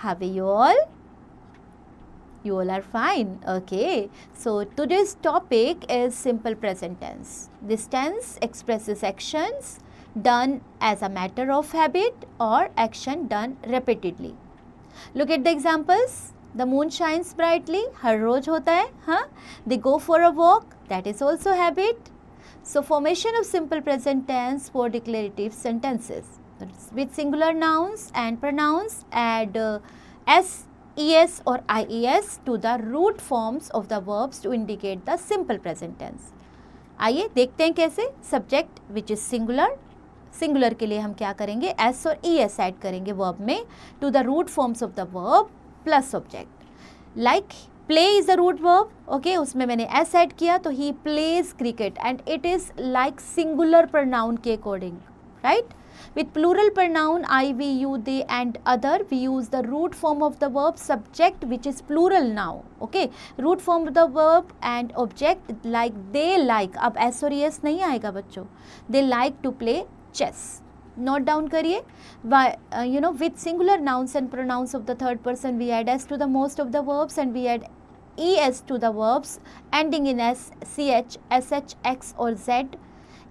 How are you all? You all are fine. Okay. So today's topic is simple present tense. This tense expresses actions done as a matter of habit or action done repeatedly. Look at the examples. The moon shines brightly. हर रोज होता है, हाँ? They go for a walk. That is also habit. So formation of simple present tense for declarative sentences. With singular nouns and pronouns, add s, es or ies to the root forms of the verbs to indicate the simple present tense. आइए देखते हैं कैसे. Subject which is singular, singular के लिए हम क्या करेंगे, S और ई एस ऐड करेंगे वर्ब में to the root forms of the verb plus object. Like play is the root verb, okay, उसमें मैंने एस ऐड किया तो he plays cricket and it is like singular pronoun के according, right. With plural pronoun I, we, you, they and other, we use the root form of the verb subject which is plural now. Okay, root form of the verb and object like they like. अब s और es नहीं आएगा बच्चों. They like to play chess. Note down करिए. With singular nouns and pronouns of the third person we add s to the most of the verbs and we add es to the verbs ending in s, ch, sh, x or z.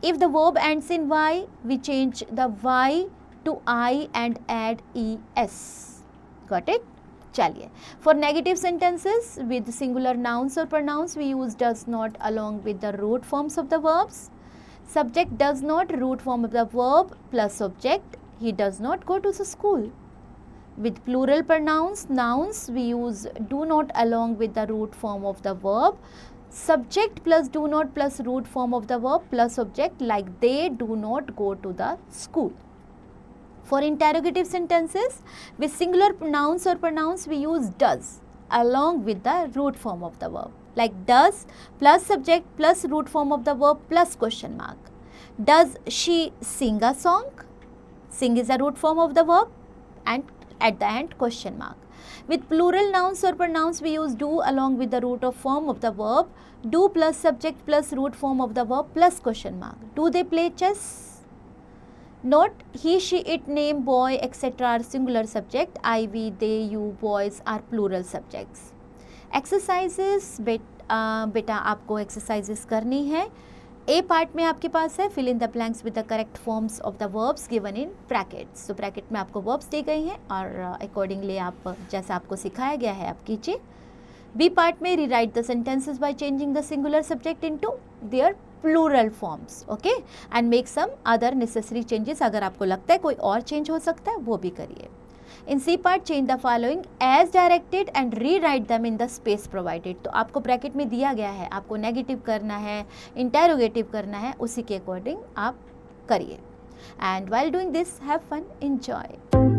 If the verb ends in y, we change the y to I and add es. Got it? चलिए. For negative sentences with singular nouns or pronouns, we use does not along with the root forms of the verbs. Subject does not, root form of the verb plus object. He does not go to the school. With plural pronouns, nouns, we use do not along with the root form of the verb. Subject plus do not plus root form of the verb plus object like they do not go to the school. For interrogative sentences with singular nouns or pronouns we use does along with the root form of the verb, like does plus subject plus root form of the verb plus question mark. Does she sing a song? Sing is a root form of the verb and at the end question mark. With plural nouns or pronouns we use do along with the root of form of the verb, do plus subject plus root form of the verb plus question mark. Do they play chess? Note he, she, it, name, boy etc. are singular subject. I, we, they, you, boys are plural subjects. Exercises बेटा आपको exercises करनी है. ए part में आपके पास है fill in the blanks with the correct forms of the verbs given in brackets. तो bracket में आपको वर्ब्स दी गई हैं और अकॉर्डिंगली आप जैसा आपको सिखाया गया है आप कीजिए. बी पार्ट में rewrite the sentences by changing the singular subject into their plural forms, okay, and make some other necessary changes. अगर आपको लगता है कोई और चेंज हो सकता है वो भी करिए. In C part change the following as directed and rewrite them in the space provided. तो आपको ब्रैकेट में दिया गया है, आपको नेगेटिव करना है, इंटेरोगेटिव करना है, उसी के अकॉर्डिंग आप करिए. And while doing this have fun, enjoy.